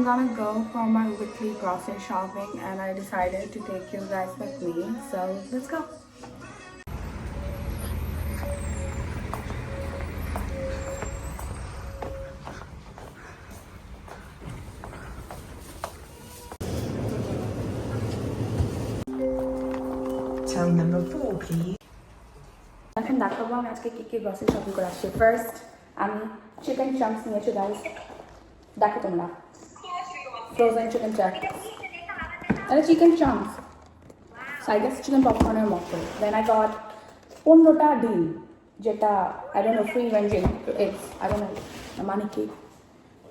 I'm gonna go for my weekly grocery shopping and I decided to take you guys with me. So let's go. Tell number 4, please. এখন দেখাবো আমি আজকে কি কি grocery shopping করে আসছি। First আমি চিকেন চাংস নিয়েছি গাইস, দেখো তোমরা ফ্রোজেন চিকেন চাংস, এটা চিকেন চাংস সাইডেস চিকেন পপকর্নের মতো। দেন আই গট 15টা ডিম, যেটা I don't no free ranging eggs, I don't no মানে কি।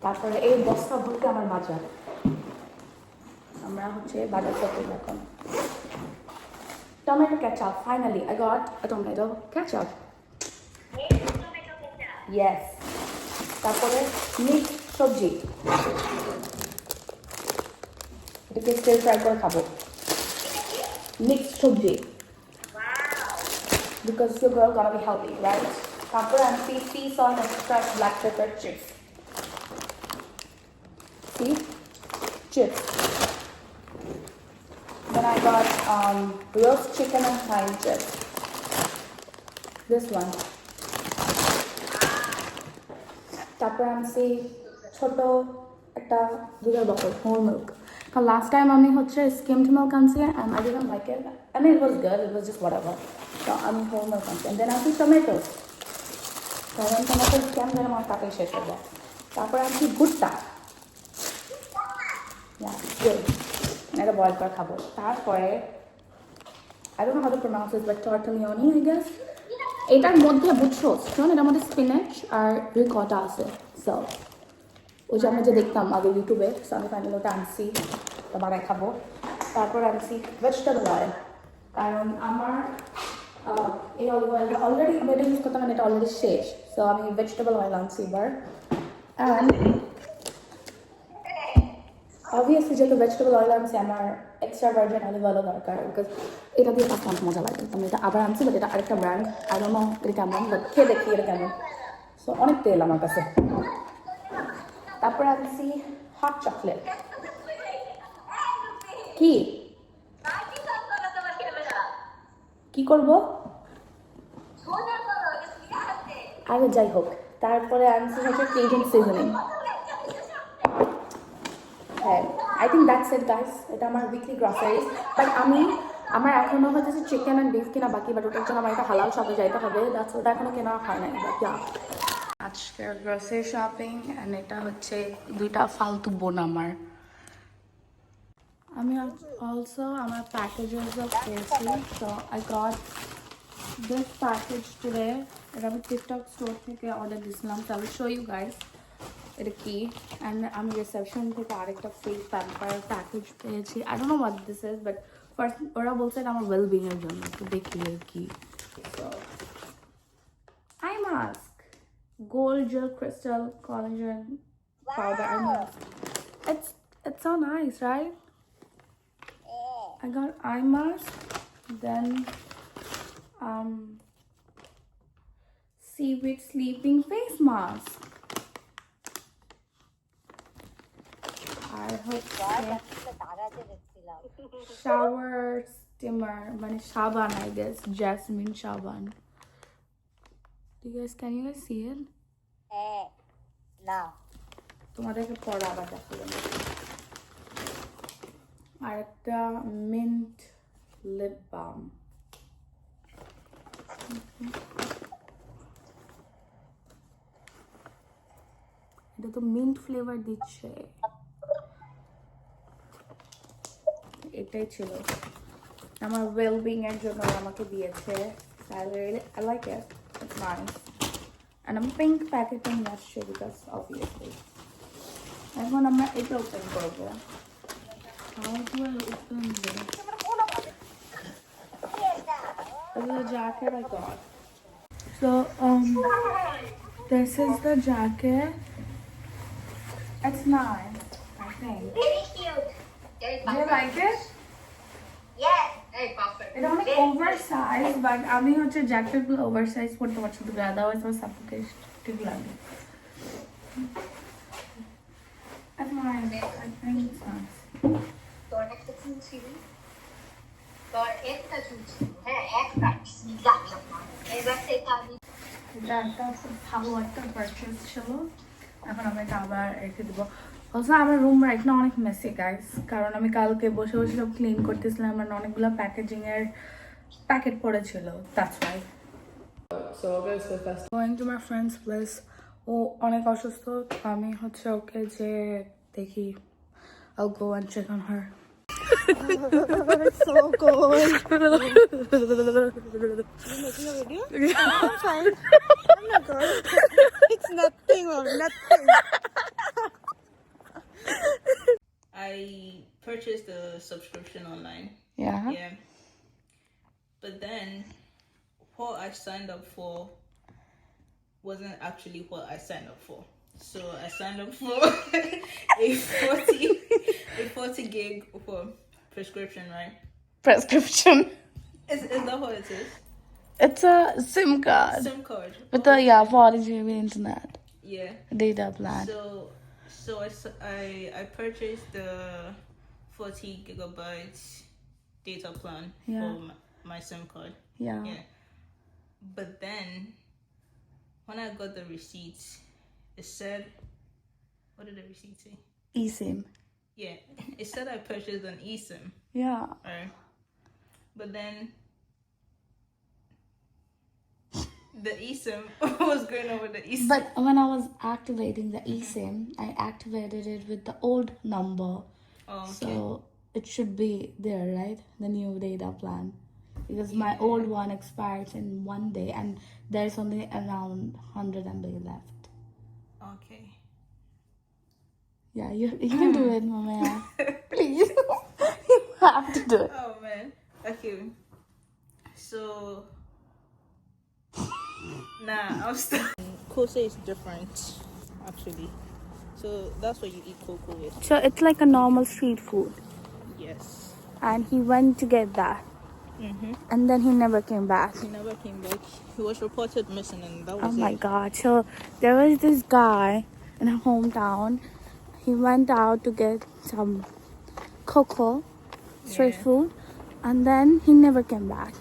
তারপরে এই বস্তা ভর্তি আমার বাজার, আমরা হচ্ছে বাজার করতে এখন। Tomato ketchup. Finally, I got a tomato ketchup. Yes. তারপরে মিক্সড সবজি, এটাকে স্টির ফ্রাই করে খাবো। মিক্সড সবজি, because your girl gonna be healthy, right? তারপরে আমি sea salt and fresh black pepper chips. See? Chips. Then I got roast chicken and thyme chips. This one. তারপর আনছি ছোট একটা দুধের বোতল whole milk. Because last time আমি হচ্ছে skimmed milk আনছি and I didn't like it. I mean it was good, it was just whatever. So আমি whole milk আনছি. And then আনছি tomatoes. কারণ টমেটো কেন যেন আমার তাড়াতাড়ি শেষ হয়ে যায়। তারপর আনছি ভুট্টা। Yeah, good. এটা বয়েল করে খাবো। তারপরে I don't know how to pronounce it, but tortelloni, I guess. এটার মধ্যে বুঝছো শোন, এটার মধ্যে স্পিনাচ আর রিকটা আছে। সো ওই যে আমরা যে দেখতাম আগে ইউটিউবে, সো আমি ফাইনালি ওটা আনছি, তো বানায় খাবো। তারপর আনছি ভেজিটেবল অয়েল, কারণ আমার এই অলিভ অয়েলটা অলরেডি আমি এটা ইউজ করতাম, এটা অলরেডি শেষ। সো আমি ভেজিটেবল অয়েল আনছি এবার। অ্যান্ড obviously যেহেতু ভেজিটেবল অয়েল আনছি আমার এক্সট্রা ভার্জিন অলিভ অয়েলও দরকার, বিকজ এটা দিয়ে কাজ অনেক মজা লাগে। আমি এটা আবার আনছি, বাট এটা আরেকটা ব্র্যান্ড, আই ডোন্ট নো এটা কেমন, বাট খেয়ে দেখি এটা কেমন। সো অনেক তেল আমার কাছে। তারপরে আনছি হট চকলেট। কি কি করবো আরে যাই হোক। তারপরে আনছি হচ্ছে কেজান সিজনিং। হ্যাঁ, I think that's it guys, এটা আমার উইকলি গ্রসারিজ। বাট আমার এখনও হচ্ছে চিকেন অ্যান্ড বিফ কেনা বাকি, বাট ওটার জন্য আমার একটা হালাল শপে যাইতে হবে, দ্যাটস ওটা এখনও কেনা হয় নাই। বাট ইয়া, আজকের গ্রসারি শপিং অ্যান্ড এটা হচ্ছে দুইটা ফালতু বোন আমার। আমি অলসো আমার প্যাকেজেসও পেয়েছি। So I got this package today, এটা আমি টিকটক স্টোর থেকে অর্ডার দিয়েছিলাম। So I will show you guys এটা কি। অ্যান্ড আমি রিসেপশন থেকে আরেকটা ফ্রি প্যাম্পার প্যাকেজ পেয়েছি। I don't know what this is, but first ওরা বলছে এটা আমার ওয়েলবিং এর জন্য, তো দেখি আর কি। So eye mask, gold gel crystal collagen powder eye mask. It's so nice, right? I got eye mask, then seaweed sleeping face mask. I hope shower steamer, মানে সাবান, I guess jasmine সাবান। Can you guys see it? না, তোমাদেরকে পরে আবার দেখাবো। আর একটা mint lip balm. এটা তো মিন্ট ফ্লেভার দিচ্ছে। এটাই ছিল আমার ওয়েলবিং এর জন্য আমাকে দিয়েছে। I like it. It's nice. And I'm pink packaging আসছে because obviously. এখন আমরা এটা ওপেন করবো। How do I open this? This is the jacket I got. So this is the jacket. It's nice, I think. very cute. Do you like it? Yes. এটা অনেক oversized, but আমি হচ্ছে jacket গুলো oversized পরতে পছন্দ করি, otherwise আমার suffocating লাগে। That's mine. I need snacks. তোর একটা চুল ছিল তোর একটা চুল ছিল হ্যাঁ একটা জানলাম না এবার থেকে আমি এটা একটা খুব ভালো একটা পারচেজ ছিল। এখন আমি এটা আবার রেখে দেবো। অলসো আমার রুম রাইট না অনেক মেসি গাইস, কারণ আমি কালকে বসে বসে সব ক্লিন করতেছিলাম। আমার অনেকগুলো প্যাকেজিং এর প্যাকেট পড়েছিল, that's why. So I'll go to the festival. Going to my friends place. ও অনেক অসুস্থ, আমি হচ্ছে ওকে যে দেখি। I'll go and check on her. So cold. You're making a video? I'm fine. I'm not good. It's nothing, Mom. Nothing. I purchased the subscription online. Yeah. Yeah. But then what I signed up for wasn't actually what I signed up for. So I signed up for a 40 gig for prescription, right? Prescription. Is that what it is? It's a SIM card. SIM card. With the 40 GB internet Yeah. data plan. So I purchased the 40 gigabytes data plan Yeah. for my SIM card. Yeah. Yeah. But then when I got the receipts, it said, what did the receipt say? eSIM. Yeah, it said I purchased an eSIM. Yeah. Right. But then the eSIM was going over the eSIM. But when I was activating the eSIM, I activated it with the old number. Oh, okay. So it should be there, right? The new data plan. Because my old one expires in 1 day and there's only around 100 MB left. Okay. Yeah, you can do it, Mama. Please. You have to do it. Oh man. Okay. So nah, I'm still. Kose is different, actually. So that's what you eat cocoa with. So it's like a normal street food. Yes. And he went to get that. And then he never came back. He never came back. He was reported missing, and that was Oh my it. god. So there was this guy in her hometown. He went out to get some cocoa, street Yeah. food, and then he never came back.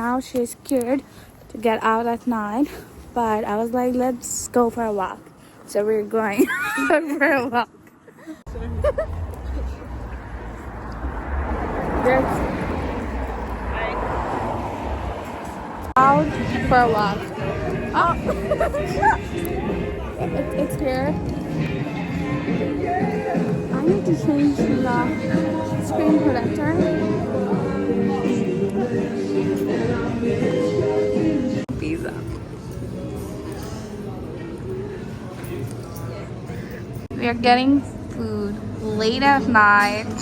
Now she's scared to get out at night, but I was like, let's go for a walk. So we're going for a walk. There's out for a walk. Oh, it's here. I need to change the screen protector. Pizza. We are getting food late at night.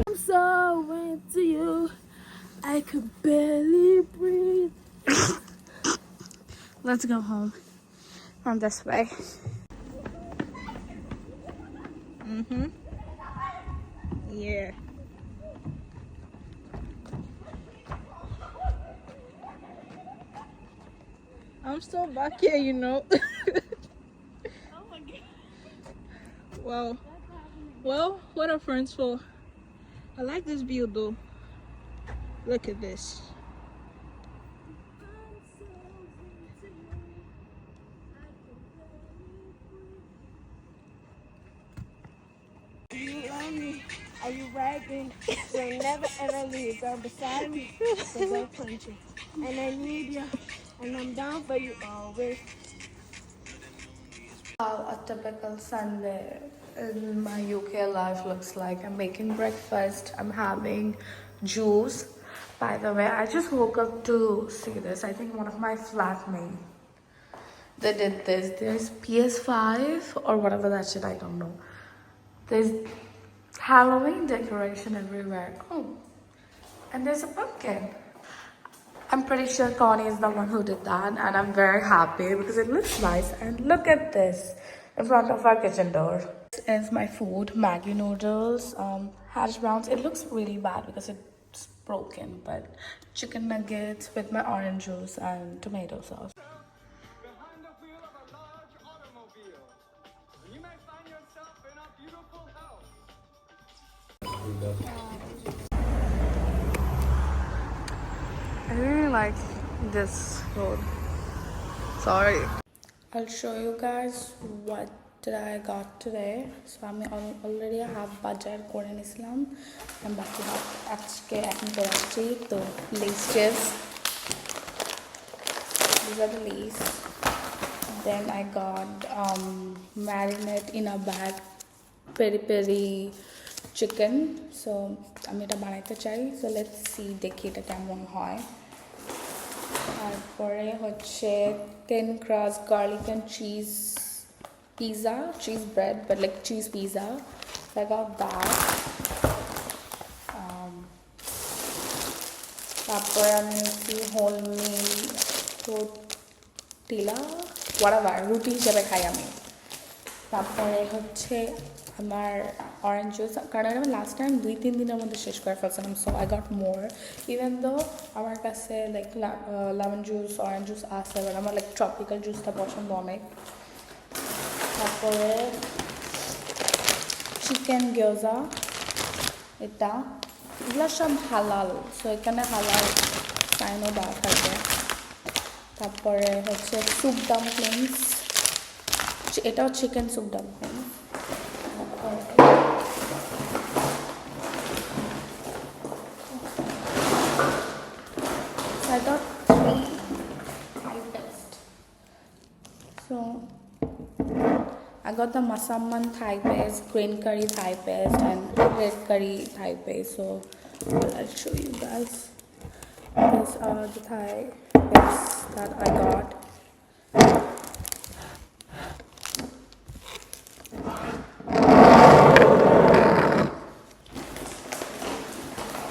I'm so into you, I could barely breathe. Let's go home from this way. Yeah. I'm still back here, you know. Oh my god. Wow. Well, what are friends for? I like this view though. Look at this. Do you love me? Are you bragging? You'll never ever leave. Girl beside me. Cause I'm clenching. And I need you. And I'm down for you always. How a typical Sunday in my UK life looks like. I'm making breakfast, I'm having juice. By the way, I just woke up to see this. I think one of my flatmates, they did this. There's PS5 or whatever that shit, I don't know. There's Halloween decoration everywhere. Oh, and there's a pumpkin. I'm pretty sure Connie is the one who did that, and I'm very happy because it looks nice. And look at this in front of our kitchen door. This is my food: Maggi noodles, hash browns. It looks really bad because it's broken, but chicken nuggets with my orange juice and tomato sauce. Behind the wheel of a large automobile. You may find yourself in a beautiful house. I really like this road. Sorry. I'll show you guys what did I got today. So আমি already half budget করে নিছিলাম and বাকি half আজকে এখন করে আসছি তো laces. These are the lace. Then I got marinate in a bag peri peri chicken. So আমি এটা বানাইতে চাই. So let's see দেখি এটা কেমন হয়. তারপরে হচ্ছে thin crust garlic and cheese pizza, cheese bread, but like cheese pizza. So I got that. তারপরে আমি নিচ্ছি wholemeal tortilla, whatever, রুটি হিসেবে খাই আমি। তারপরে হচ্ছে আমার অরেঞ্জ জুস, কারণ আমি লাস্ট টাইম 2-3 দিনের মধ্যে শেষ করে ফেলছিলাম, so I got more even though আমার কাছে like lemon juice orange juice আছে, বাট আমার লাইক ট্রপিক্যাল জুসটা পছন্দ অনেক। তারপরে চিকেন গিয়োজা, এটা এগুলো সব হালাল, সো এখানে হালাল সাইনও দেওয়া থাকবে। তারপরে হচ্ছে স্যুপ ডাম্পলিংস, এটাও chicken soup dumpling. I got 3 Thai paste. So I got the Masamman Thai paste, green curry Thai paste, and red curry Thai paste. So I'll show you guys. These are the Thai paste that I got.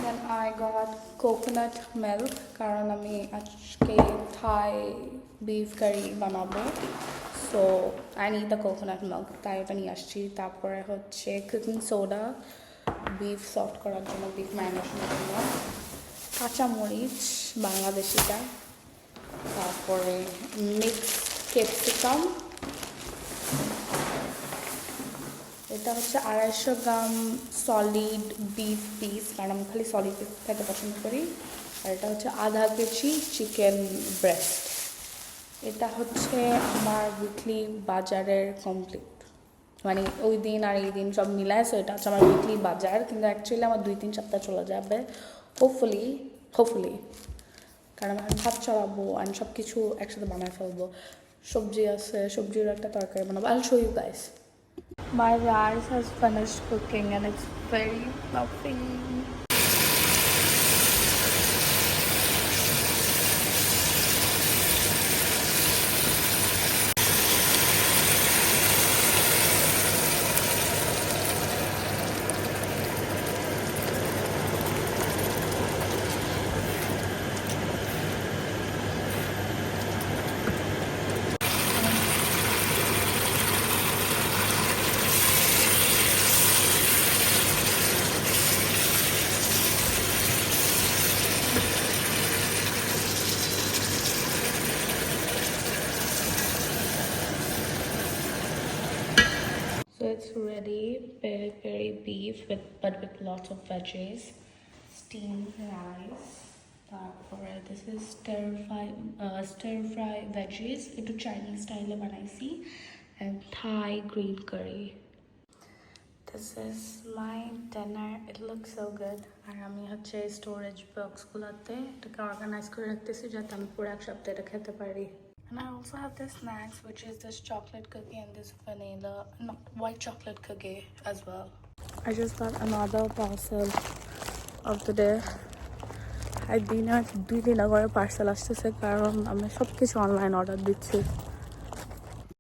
Then I got coconut milk কারণ আমি আজকে Thai beef curry বানাবো, so I need the coconut milk, তাই ওটা নিয়ে আসছি। তারপরে হচ্ছে কুকিং সোডা বিফ সফট করার জন্য, বিফ ম্যারিনেশনের জন্য, কাঁচামরিচ বাংলাদেশিটা, তারপরে মিক্স ক্যাপসিকাম, এটা হচ্ছে 250 গ্রাম সলিড বিফ পিস, কারণ আমি খালি সলিড পিস খেতে পছন্দ করি। আর এটা হচ্ছে আধা কেজি চিকেন ব্রেস্ট। এটা হচ্ছে আমার উইকলি বাজারের কমপ্লিট, মানে ওই দিন আর এই দিন সব মিলায়, সো এটা হচ্ছে আমার উইকলি বাজার, কিন্তু অ্যাকচুয়ালি আমার 2-3 সপ্তাহ চলে যাবে হোপফুলি, কারণ আমি ভাত চড়াবো আর সব কিছু একসাথে বানায় ফেলবো। সবজি আছে, সবজির একটা তরকারি বানাবো। I'll show you guys. My rice has finished cooking and it's very fluffy. So it's ready, peri beef but with lots of veggies, steamed rice. তারপরে this is stir fry veggies, একটু Chinese style বানাইছি, and Thai green curry. This is my dinner. It looks so good. আর আমি হচ্ছে storage বক্সগুলোতে এটাকে organise করে রাখতেছি যাতে আমি পুরো এক সপ্তাহ এটা খেতে পারি। And I also have this snacks, which is this chocolate cookie and this vanilla, not white chocolate cookie as well. I just got another parcel of the day. I dinner 2 দিন আগে পার্সেল আসতেছে, কারণ আমি সব কিছু online order দিচ্ছি।